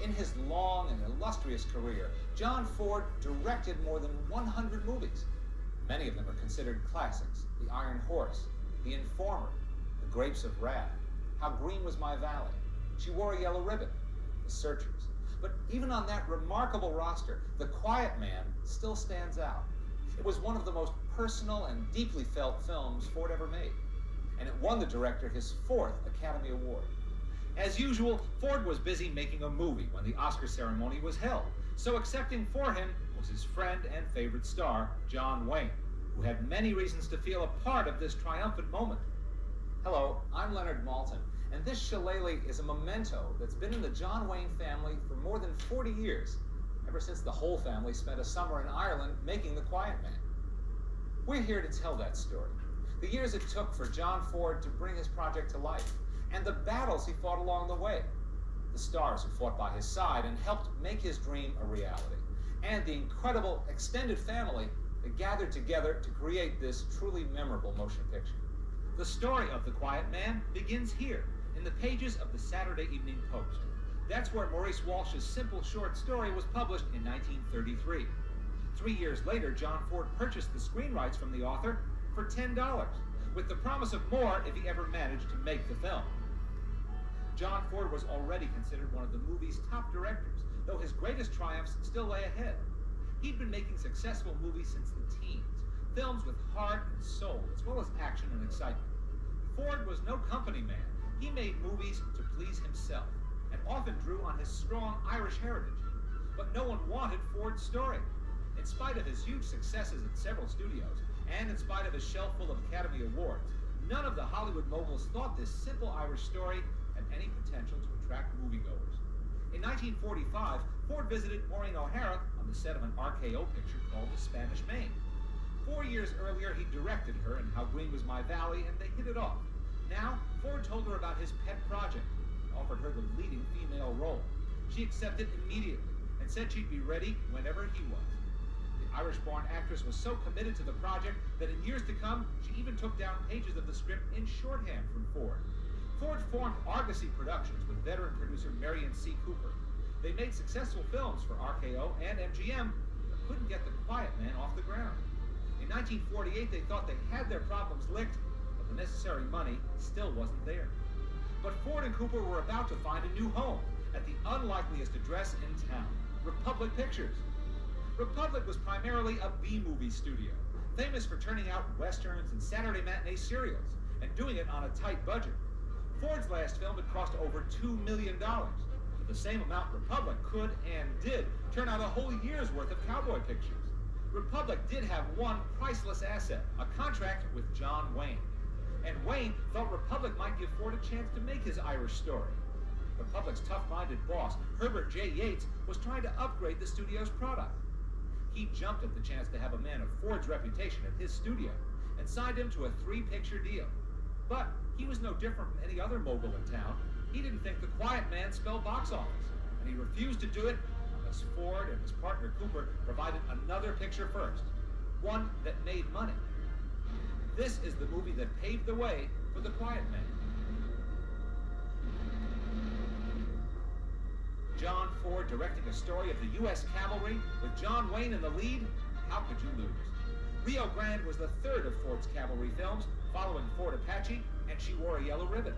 In his long and illustrious career, John Ford directed more than 100 movies. Many of them are considered classics: The Iron Horse, The Informer, The Grapes of Wrath, How Green Was My Valley, She Wore a Yellow Ribbon, The Searchers. But even on that remarkable roster, The Quiet Man still stands out. It was one of the most personal and deeply felt films Ford ever made, and it won the director his 4th Academy Award. As usual, Ford was busy making a movie when the Oscar ceremony was held, so accepting for him was his friend and favorite star, John Wayne, who had many reasons to feel a part of this triumphant moment. Hello, I'm Leonard Maltin, and this shillelagh is a memento that's been in the John Wayne family for more than 40 years, ever since the whole family spent a summer in Ireland making The Quiet Man. We're here to tell that story, the years it took for John Ford to bring his project to life, and the battles he fought along the way, the stars who fought by his side and helped make his dream a reality, and the incredible extended family that gathered together to create this truly memorable motion picture. The story of The Quiet Man begins here, in the pages of the Saturday Evening Post. That's where Maurice Walsh's simple short story was published in 1933. 3 years later, John Ford purchased the screen rights from the author for $10, with the promise of more if he ever managed to make the film. John Ford was already considered one of the movie's top directors, though his greatest triumphs still lay ahead. He'd been making successful movies since the teens, films with heart and soul, as well as action and excitement. Ford was no company man. He made movies to please himself, and often drew on his strong Irish heritage. But no one wanted Ford's story. In spite of his huge successes at several studios, and in spite of his shelf full of Academy Awards, none of the Hollywood moguls thought this simple Irish story had any potential to attract moviegoers. In 1945, Ford visited Maureen O'Hara on the set of an RKO picture called The Spanish Main. 4 years earlier, he directed her in How Green Was My Valley, and they hit it off. Now, Ford told her about his pet project and offered her the leading female role. She accepted immediately and said she'd be ready whenever he was. The Irish-born actress was so committed to the project that in years to come, she even took down pages of the script in shorthand from Ford. Ford formed Argosy Productions with veteran producer Marion C. Cooper. They made successful films for RKO and MGM, but couldn't get The Quiet Man off the ground. In 1948, they thought they had their problems licked, but the necessary money still wasn't there. But Ford and Cooper were about to find a new home at the unlikeliest address in town, Republic Pictures. Republic was primarily a B-movie studio, famous for turning out westerns and Saturday matinee serials, and doing it on a tight budget. Ford's last film had cost over $2 million. For the same amount, Republic could and did turn out a whole year's worth of cowboy pictures. Republic did have one priceless asset, a contract with John Wayne. And Wayne thought Republic might give Ford a chance to make his Irish story. Republic's tough-minded boss, Herbert J. Yates, was trying to upgrade the studio's product. He jumped at the chance to have a man of Ford's reputation at his studio and signed him to a 3-picture deal. But he was no different from any other mogul in town. He didn't think The Quiet Man spelled box office, and he refused to do it unless Ford and his partner Cooper provided another picture first, one that made money. This is the movie that paved the way for The Quiet Man. John Ford directing a story of the U.S. cavalry with John Wayne in the lead? How could you lose? Rio Grande was the 3rd of Ford's cavalry films, following Ford Apache and She Wore a Yellow Ribbon.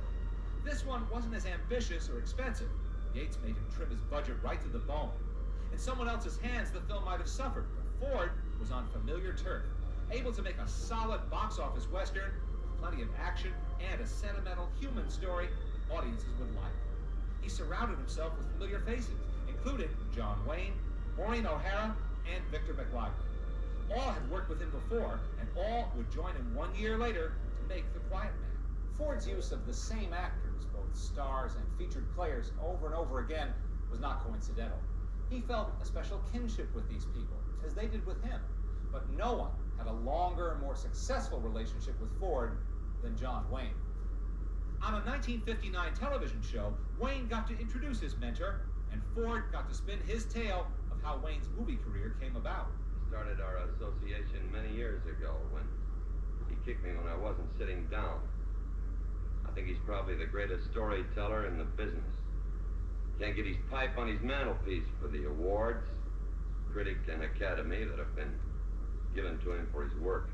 This one wasn't as ambitious or expensive. Yates made him trim his budget right to the bone. In someone else's hands, the film might have suffered, but Ford was on familiar turf, able to make a solid box office western with plenty of action and a sentimental human story audiences would like. He surrounded himself with familiar faces, including John Wayne, Maureen O'Hara, and Victor McLaglen. All had worked with him before, and all would join him 1 year later to make The Quiet Man. Ford's use of the same actors, both stars and featured players, over and over again was not coincidental. He felt a special kinship with these people, as they did with him. But no one had a longer and more successful relationship with Ford than John Wayne. On a 1959 television show, Wayne got to introduce his mentor, and Ford got to spin his tale of how Wayne's movie career came about. We started our association many years ago when he kicked me when I wasn't sitting down. I think he's probably the greatest storyteller in the business. Can't get his pipe on his mantelpiece for the awards, critic and academy that have been given to him for his work.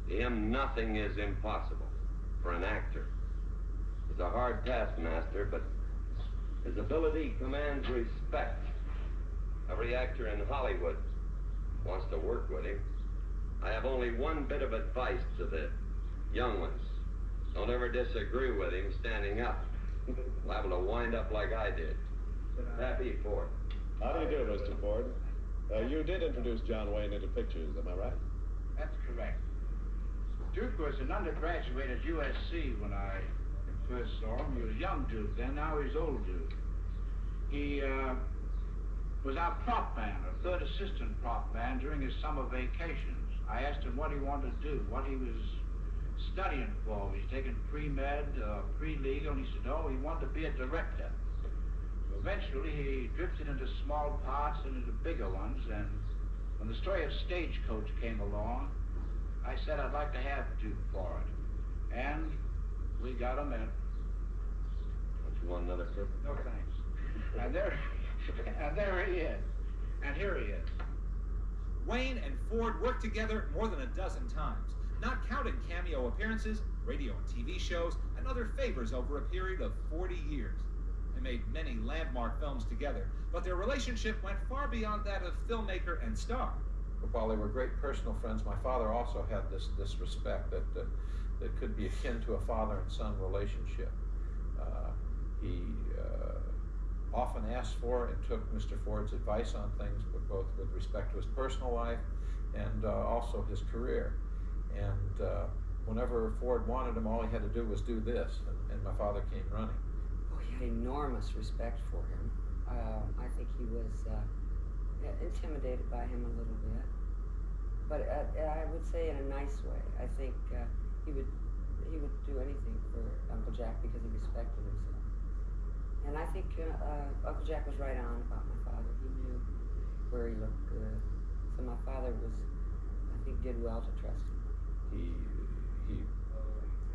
To him, nothing is impossible for an actor. He's a hard taskmaster, but his ability commands respect. Every actor in Hollywood wants to work with him. I have only one bit of advice to the young ones. Don't ever disagree with him standing up. Liable to wind up like I did. Happy Ford. How do you do, Mr. Ford? You did introduce John Wayne into pictures, am I right? That's correct. Duke was an undergraduate at USC when I first saw him. He was young Duke then, now he's old Duke. He was our prop man, or third assistant prop man during his summer vacations. I asked him what he wanted to do, what he was studying for. He's taking pre-med, pre-legal, and he said, oh, he wanted to be a director. Eventually, he drifted into small parts and into bigger ones, and when the story of Stagecoach came along, I said I'd like to have Duke for it. And we got him in. Don't you want another sip? No, thanks. And there he is. And here he is. Wayne and Ford worked together more than a dozen times, not counting cameo appearances, radio and TV shows, and other favors over a period of 40 years. They made many landmark films together, but their relationship went far beyond that of filmmaker and star. While they were great personal friends, my father also had this respect that could be akin to a father and son relationship. He often asked for and took Mr. Ford's advice on things, but both with respect to his personal life and also his career. And whenever Ford wanted him, all he had to do was do this, and my father came running. Oh, he had enormous respect for him. I think he was intimidated by him a little bit, but I would say in a nice way. I think he would do anything for Uncle Jack because he respected himself. And I think Uncle Jack was right on about my father. He knew where he looked good. So my father I think, did well to trust him. He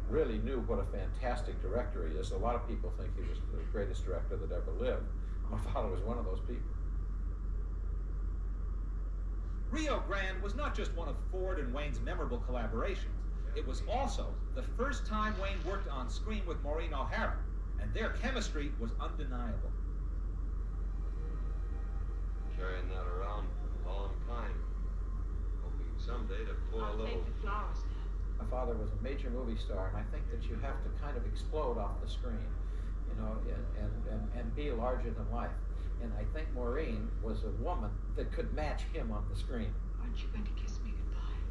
really knew what a fantastic director he is. A lot of people think he was the greatest director that ever lived. My father was one of those people. Rio Grande was not just one of Ford and Wayne's memorable collaborations. It was also the first time Wayne worked on screen with Maureen O'Hara, and their chemistry was undeniable. Carrying that around a long time, hoping someday to pull a little. I'll take the flowers now. My father was a major movie star, and I think that you have to kind of explode off the screen, you know, and be larger than life. And I think Maureen was a woman that could match him on the screen. Aren't you going to kiss me goodbye?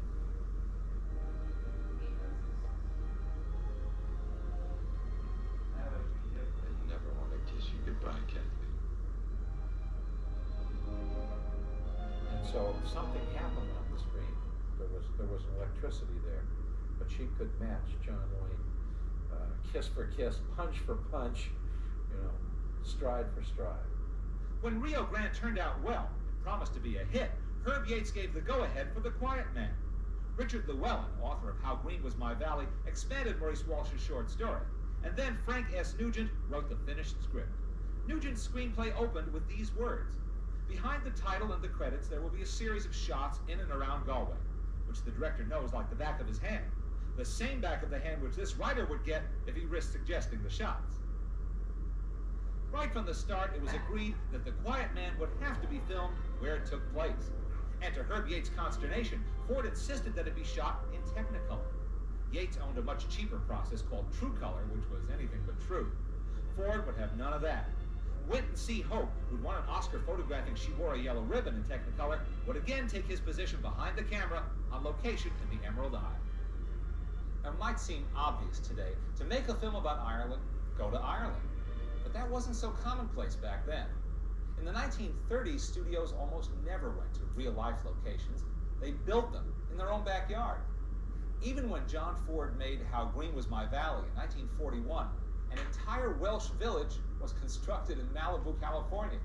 I never want to kiss you goodbye, Kathy. And so something happened on the screen. There was an electricity there, but she could match John Wayne, kiss for kiss, punch for punch, you know, stride for stride. When Rio Grande turned out well and promised to be a hit, Herb Yates gave the go-ahead for The Quiet Man. Richard Llewellyn, author of How Green Was My Valley, expanded Maurice Walsh's short story. And then Frank S. Nugent wrote the finished script. Nugent's screenplay opened with these words: behind the title and the credits, there will be a series of shots in and around Galway, which the director knows like the back of his hand. The same back of the hand which this writer would get if he risked suggesting the shots. Right from the start, it was agreed that The Quiet Man would have to be filmed where it took place. And to Herb Yates' consternation, Ford insisted that it be shot in Technicolor. Yates owned a much cheaper process called True Color, which was anything but true. Ford would have none of that. Winton C. Hope, who'd won an Oscar photographing She Wore a Yellow Ribbon in Technicolor, would again take his position behind the camera on location in the Emerald Isle. It might seem obvious today, to make a film about Ireland, go to Ireland. But that wasn't so commonplace back then. In the 1930s, studios almost never went to real-life locations. They built them in their own backyard. Even when John Ford made How Green Was My Valley in 1941, an entire Welsh village was constructed in Malibu, California.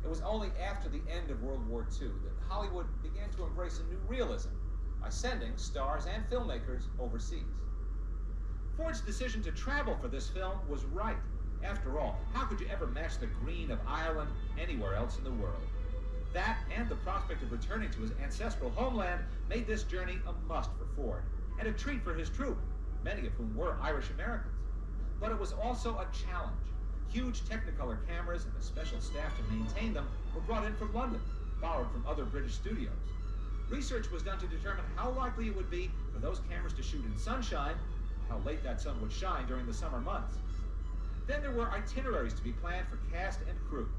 It was only after the end of World War II that Hollywood began to embrace a new realism by sending stars and filmmakers overseas. Ford's decision to travel for this film was right. After all, how could you ever match the green of Ireland anywhere else in the world? That, and the prospect of returning to his ancestral homeland, made this journey a must for Ford, and a treat for his troupe, many of whom were Irish Americans. But it was also a challenge. Huge Technicolor cameras and a special staff to maintain them were brought in from London, borrowed from other British studios. Research was done to determine how likely it would be for those cameras to shoot in sunshine, and how late that sun would shine during the summer months. Then there were itineraries to be planned for cast and crew.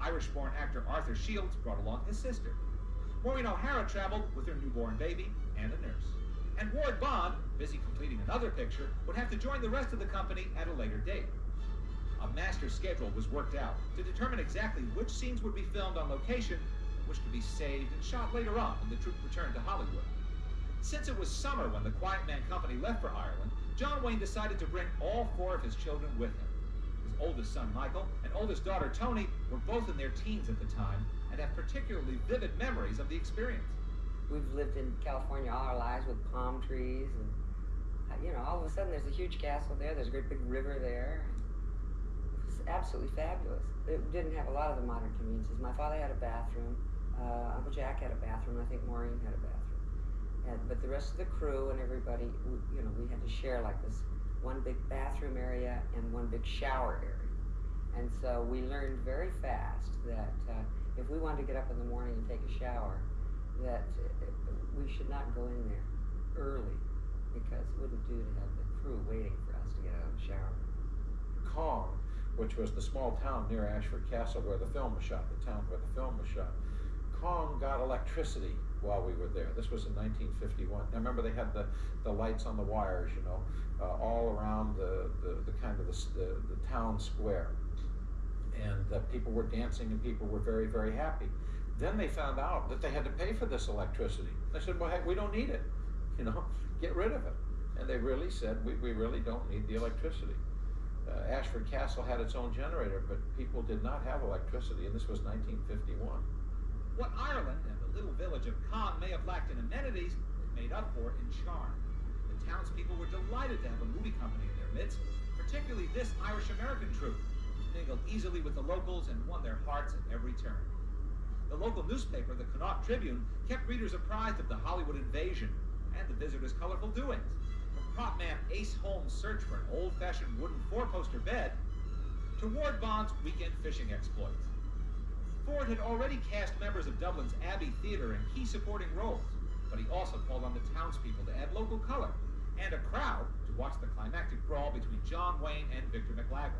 Irish-born actor Arthur Shields brought along his sister. Maureen O'Hara traveled with her newborn baby and a nurse. And Ward Bond, busy completing another picture, would have to join the rest of the company at a later date. A master schedule was worked out to determine exactly which scenes would be filmed on location and which could be saved and shot later on when the troupe returned to Hollywood. Since it was summer when the Quiet Man Company left for Ireland, John Wayne decided to bring all 4 of his children with him. His oldest son, Michael, and oldest daughter, Tony, were both in their teens at the time and have particularly vivid memories of the experience. We've lived in California all our lives with palm trees, and you know, all of a sudden there's a huge castle there, there's a great big river there. It was absolutely fabulous. It didn't have a lot of the modern conveniences. My father had a bathroom, Uncle Jack had a bathroom, I think Maureen had a bathroom. But the rest of the crew and everybody, you know, we had to share like this one big bathroom area and one big shower area. And so we learned very fast that if we wanted to get up in the morning and take a shower, that we should not go in there early, because it wouldn't do to have the crew waiting for us to get out of the shower. Kong, which was the small town near Ashford Castle where the film was shot, the town where the film was shot, Kong got electricity while we were there. This was in 1951. Now remember, they had the lights on the wires, you know, all around the kind of the town square. And people were dancing and people were very, very happy. Then they found out that they had to pay for this electricity. They said, well, heck, we don't need it, you know, get rid of it. And they really said, we really don't need the electricity. Ashford Castle had its own generator, but people did not have electricity, and this was 1951. What Ireland and the little village of Kong may have lacked in amenities, it made up for in charm. The townspeople were delighted to have a movie company in their midst, particularly this Irish-American troupe, which mingled easily with the locals and won their hearts at every turn. The local newspaper, the Connaught Tribune, kept readers apprised of the Hollywood invasion and the visitors' colorful doings. From prop man Ace Holmes' search for an old-fashioned wooden 4-poster bed to Ward Bond's weekend fishing exploits. Ford had already cast members of Dublin's Abbey Theatre in key supporting roles, but he also called on the townspeople to add local color and a crowd to watch the climactic brawl between John Wayne and Victor McLaglen.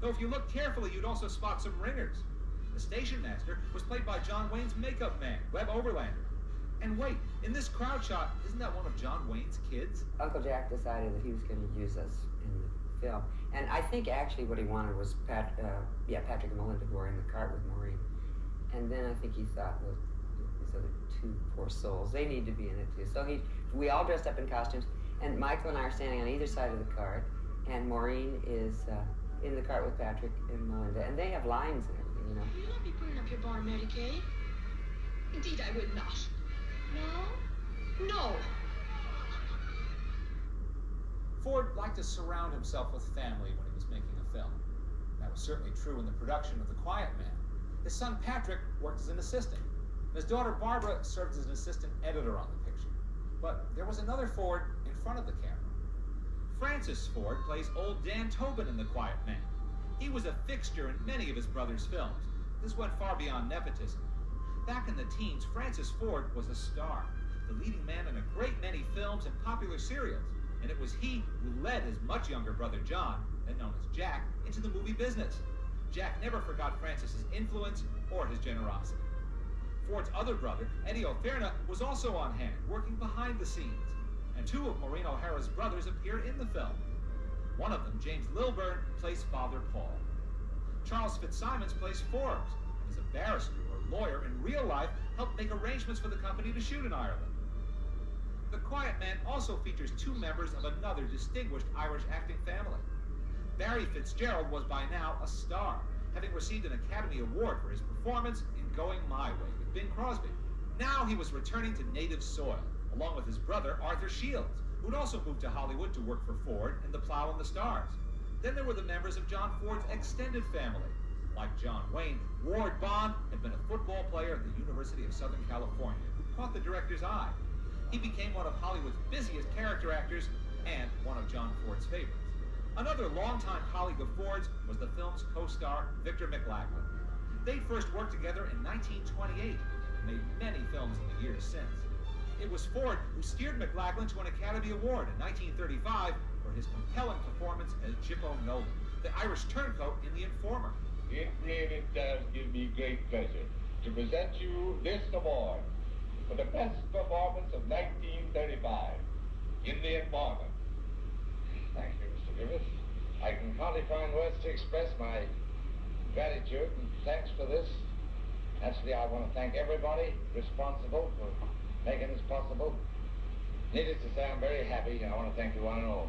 Though if you look carefully, you'd also spot some ringers. The station master was played by John Wayne's makeup man, Webb Overlander. And wait, in this crowd shot, isn't that one of John Wayne's kids? Uncle Jack decided that he was going to use us in the film. And I think actually what he wanted was Patrick and Melinda, who were in the cart with Maureen. And then I think he thought, well, these other 2 poor souls, they need to be in it too. So we all dressed up in costumes, and Michael and I are standing on either side of the cart, and Maureen is in the cart with Patrick and Melinda, and they have lines and everything, you know. Will you not be putting up your bar, Mary Kay? Indeed, I would not. No? No. Ford liked to surround himself with family when he was making a film. That was certainly true in the production of The Quiet Man. His son Patrick worked as an assistant, and his daughter Barbara served as an assistant editor on the picture. But there was another Ford in front of the camera. Francis Ford plays old Dan Tobin in The Quiet Man. He was a fixture in many of his brother's films. This went far beyond nepotism. Back in the teens, Francis Ford was a star, the leading man in a great many films and popular serials, and it was he who led his much younger brother John, then known as Jack, into the movie business. Jack never forgot Francis's influence or his generosity. Ford's other brother, Eddie O'Fairna, was also on hand, working behind the scenes, and 2 of Maureen O'Hara's brothers appear in the film. One of them, James Lilburn, plays Father Paul. Charles Fitzsimons plays Forbes, and is a barrister or lawyer in real life, helped make arrangements for the company to shoot in Ireland. The Quiet Man also features 2 members of another distinguished Irish acting family. Barry Fitzgerald was by now a star, having received an Academy Award for his performance in Going My Way with Bing Crosby. Now he was returning to native soil, along with his brother Arthur Shields, who'd also moved to Hollywood to work for Ford in The Plow and the Stars. Then there were the members of John Ford's extended family. Like John Wayne, Ward Bond had been a football player at the University of Southern California who caught the director's eye. He became one of Hollywood's busiest character actors and one of John Ford's favorites. Another longtime colleague of Ford's was the film's co-star, Victor McLaglen. They'd first worked together in 1928 and made many films in the years since. It was Ford who steered McLaglen to an Academy Award in 1935 for his compelling performance as Chippo Nolan, the Irish turncoat in The Informer. It really does give me great pleasure to present you this award for the best performance of 1935 in The Informer. Thank you, Mr. Griffith. I can hardly find words to express my gratitude and thanks for this. Naturally, I want to thank everybody responsible for making this possible. Needless to say, I'm very happy, and I want to thank you one and all.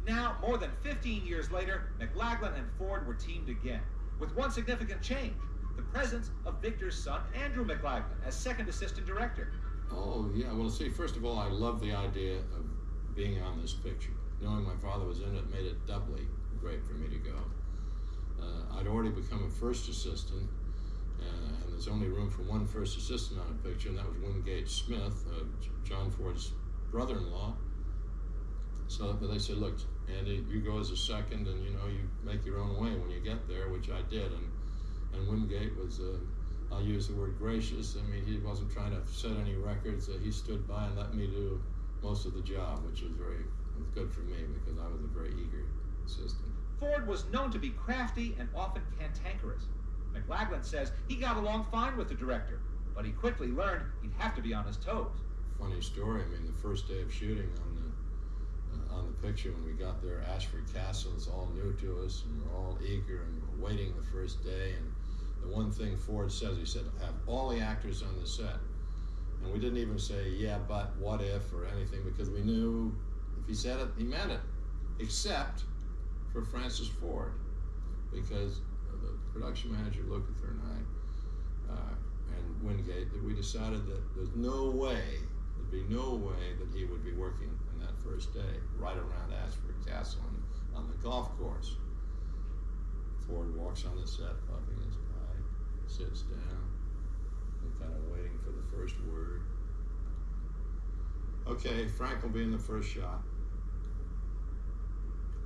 Now, more than 15 years later, McLaglen and Ford were teamed again, with one significant change: the presence of Victor's son, Andrew McLaglen, as second assistant director. Oh, yeah. Well, see, first of all, I love the idea of being on this picture. Knowing my father was in it made it doubly great for me to go. I'd already become a first assistant, and there's only room for one first assistant on a picture, and that was Wingate Smith, John Ford's brother-in-law. So but they said, look, Andy, you go as a second, and you make your own way when you get there, which I did. And Wingate was, I'll use the word gracious. I mean, he wasn't trying to set any records. He stood by and let me do most of the job, which was good for me because I was a very eager assistant. Ford was known to be crafty and often cantankerous. McLaglen says he got along fine with the director, but he quickly learned he'd have to be on his toes. Funny story. I mean, the first day of shooting on the picture, when we got there, Ashford Castle is all new to us, and we're all eager, and we're waiting the first day. And the one thing Ford says, he said, have all the actors on the set. And we didn't even say, yeah, but, what if, or anything, because we knew if he said it, he meant it, except for Francis Ford, because the production manager, Lukather, and I, and Wingate, that we decided that there's no way, there'd be no way that he would be working on that first day, right around Ashford Castle on the golf course. Ford walks on the set, puffing his pipe, sits down, and kind of waiting for the first word. Okay, Frank will be in the first shot.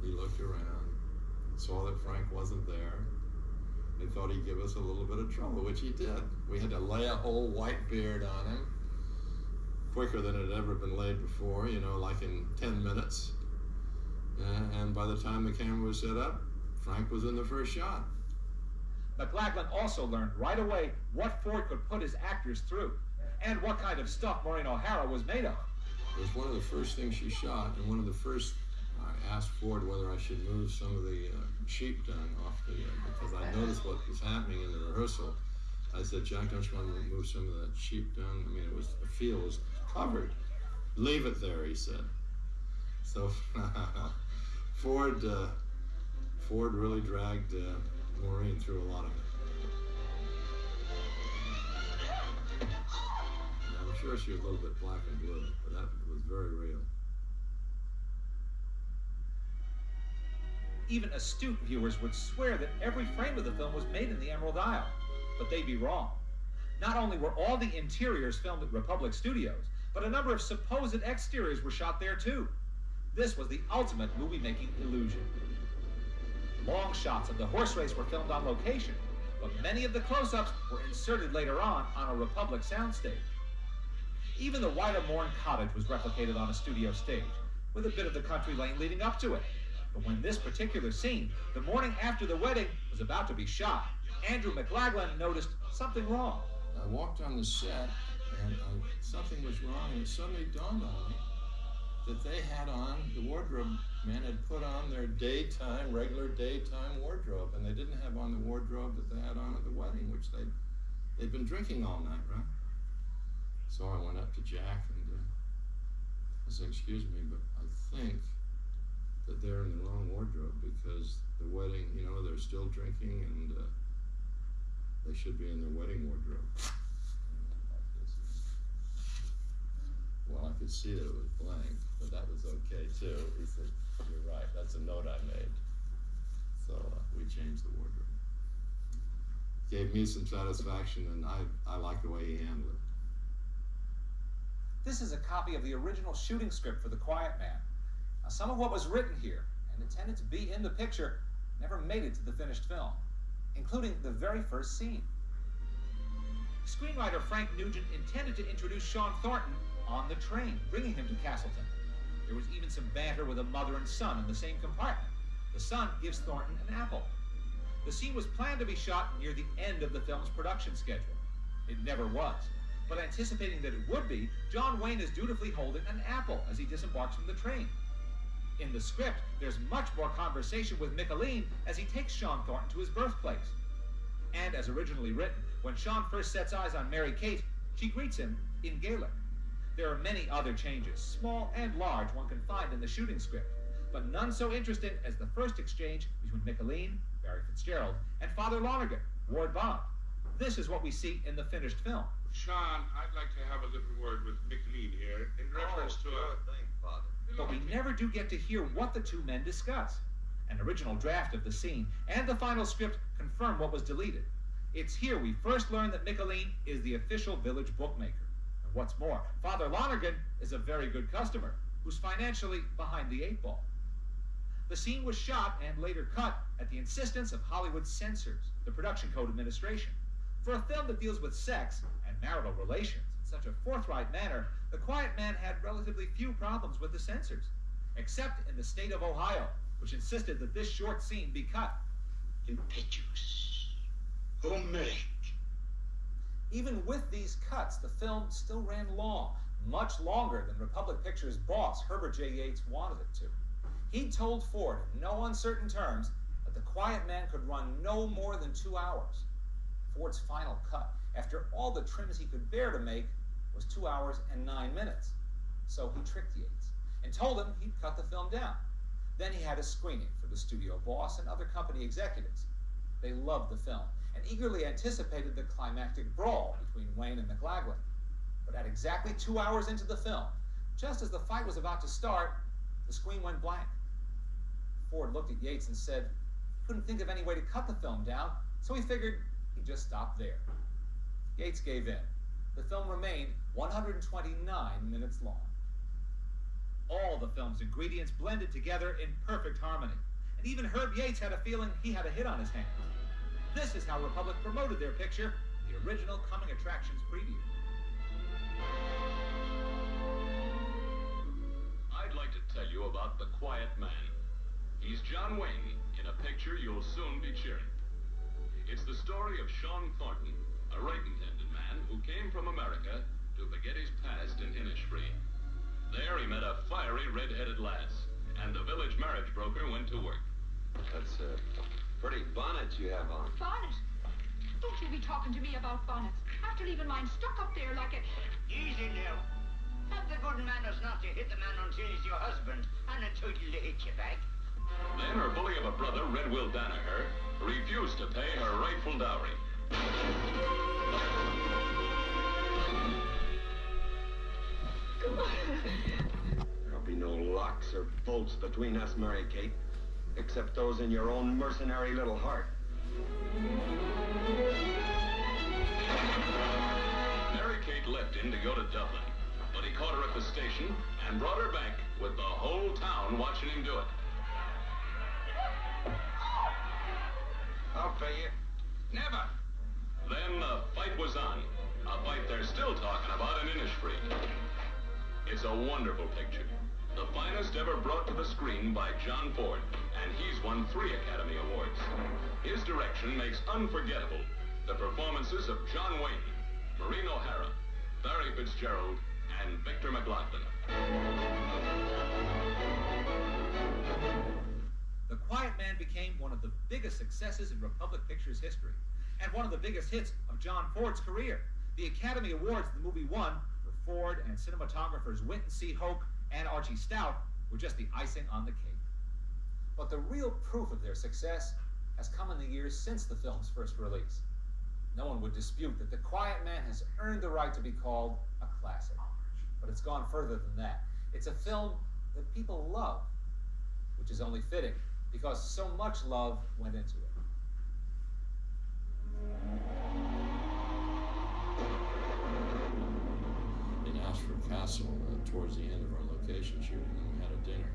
He looked around, saw that Frank wasn't there, and thought he'd give us a little bit of trouble, which he did. We had to lay a whole white beard on him, quicker than it had ever been laid before, like in 10 minutes. And by the time the camera was set up, Frank was in the first shot. McLaglen also learned right away what Ford could put his actors through, and what kind of stuff Maureen O'Hara was made of. It was one of the first things she shot, and one of the first, I asked Ford whether I should move some of the sheep dung off because I noticed what was happening in the rehearsal. I said, Jack, don't you want to move some of that sheep dung? I mean, the field was covered. Leave it there, he said. So Ford really dragged Maureen through a lot of it. And I'm sure she was a little bit black and blue, but that was very real. Even astute viewers would swear that every frame of the film was made in the Emerald Isle, but they'd be wrong. Not only were all the interiors filmed at Republic Studios, but a number of supposed exteriors were shot there too. This was the ultimate movie-making illusion. Long shots of the horse race were filmed on location, but many of the close-ups were inserted later on a Republic soundstage. Even the White-a-Morn cottage was replicated on a studio stage, with a bit of the country lane leading up to it. But when this particular scene, the morning after the wedding, was about to be shot, Andrew McLaglen noticed something wrong. I walked on the set, and something was wrong, and it suddenly dawned on me that they had on, the wardrobe man had put on their regular daytime wardrobe, and they didn't have on the wardrobe that they had on at the wedding, which they'd been drinking all night, right? So I went up to Jack and I said, excuse me, but I think that they're in the wrong wardrobe because the wedding, they're still drinking and they should be in their wedding wardrobe. Well, I could see that it was blank, but that was okay too. He said, you're right, that's a note I made. So we changed the wardrobe. Gave me some satisfaction, and I like the way he handled it. This is a copy of the original shooting script for The Quiet Man. Now, some of what was written here and intended to be in the picture never made it to the finished film, including the very first scene. Screenwriter Frank Nugent intended to introduce Sean Thornton on the train, bringing him to Castleton. There was even some banter with a mother and son in the same compartment. The son gives Thornton an apple. The scene was planned to be shot near the end of the film's production schedule. It never was. But anticipating that it would be, John Wayne is dutifully holding an apple as he disembarks from the train. In the script, there's much more conversation with Michelene as he takes Sean Thornton to his birthplace. And as originally written, when Sean first sets eyes on Mary Kate, she greets him in Gaelic. There are many other changes, small and large, one can find in the shooting script, but none so interesting as the first exchange between Michelene, Barry Fitzgerald, and Father Lonergan, Ward Bond. This is what we see in the finished film. Sean, I'd like to have a little word with Michelene here in reference to a... thing, Father. But we never do get to hear what the two men discuss. An original draft of the scene and the final script confirm what was deleted. It's here we first learn that Michelene is the official village bookmaker. And what's more, Father Lonergan is a very good customer who's financially behind the eight ball. The scene was shot and later cut at the insistence of Hollywood censors, the Production Code Administration. For a film that deals with sex and marital relations in such a forthright manner, The Quiet Man had relatively few problems with the censors, except in the state of Ohio, which insisted that this short scene be cut. Impetuous. Homeric. Even with these cuts, the film still ran long, much longer than Republic Pictures' boss, Herbert J. Yates, wanted it to. He told Ford in no uncertain terms that The Quiet Man could run no more than 2 hours. Ford's final cut, after all the trims he could bear to make, was 2 hours and 9 minutes. So he tricked Yates and told him he'd cut the film down. Then he had a screening for the studio boss and other company executives. They loved the film and eagerly anticipated the climactic brawl between Wayne and McLaglen. But at exactly 2 hours into the film, just as the fight was about to start, the screen went blank. Ford looked at Yates and said he couldn't think of any way to cut the film down, so he figured he'd just stop there. Yates gave in. The film remained 129 minutes long. All the film's ingredients blended together in perfect harmony, and even Herb Yates had a feeling he had a hit on his hands. This is how Republic promoted their picture in the original Coming Attractions preview. I'd like to tell you about The Quiet Man. He's John Wayne in a picture you'll soon be cheering. It's the story of Sean Thornton, a right-intended man who came from America to forget his past in Innisfree. There he met a fiery red-headed lass, and the village marriage broker went to work. That's a pretty bonnet you have on. Bonnet? Don't you be talking to me about bonnets. After leaving mine stuck up there like a... Easy now. Have the good manners not to hit the man until he's your husband and entitled to hit you back. Then her bully of a brother, Red Will Danaher, refused to pay her rightful dowry. There'll be no locks or bolts between us, Mary Kate, except those in your own mercenary little heart. Mary Kate left him to go to Dublin, but he caught her at the station and brought her back with the whole town watching him do it. I'll pay you. Never. Then the fight was on. A fight they're still talking about in Innisfree. It's a wonderful picture. The finest ever brought to the screen by John Ford, and he's won 3 Academy Awards. His direction makes unforgettable the performances of John Wayne, Maureen O'Hara, Barry Fitzgerald, and Victor McLaglen. The Quiet Man became one of the biggest successes in Republic Pictures history, and one of the biggest hits of John Ford's career. The Academy Awards the movie won for Ford and cinematographers Winton C. Hoke and Archie Stout were just the icing on the cake. But the real proof of their success has come in the years since the film's first release. No one would dispute that The Quiet Man has earned the right to be called a classic. But it's gone further than that. It's a film that people love, which is only fitting, because so much love went into it. In Ashford Castle, towards the end of our location shooting, we had a dinner,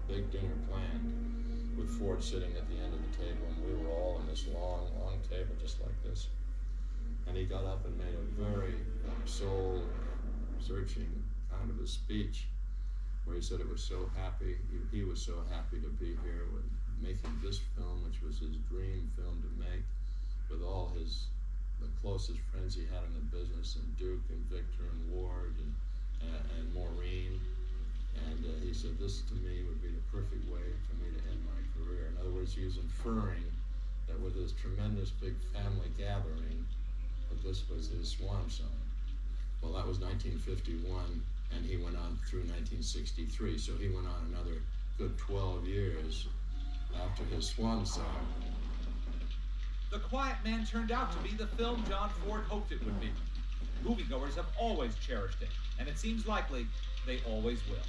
big dinner planned, with Ford sitting at the end of the table, and we were all in this long, long table just like this. And he got up and made a very soul-searching kind of a speech, where he said it was so happy, he was so happy to be here with making this film, which was his dream film to make, with all the closest friends he had in the business, and Duke and Victor and Ward and Maureen. And he said, this to me would be the perfect way for me to end my career. In other words, he was inferring that with this tremendous big family gathering, that this was his swan song. Well, that was 1951, and he went on through 1963, so he went on another good 12 years after his swan song. The Quiet Man turned out to be the film John Ford hoped it would be. Moviegoers have always cherished it, and it seems likely they always will.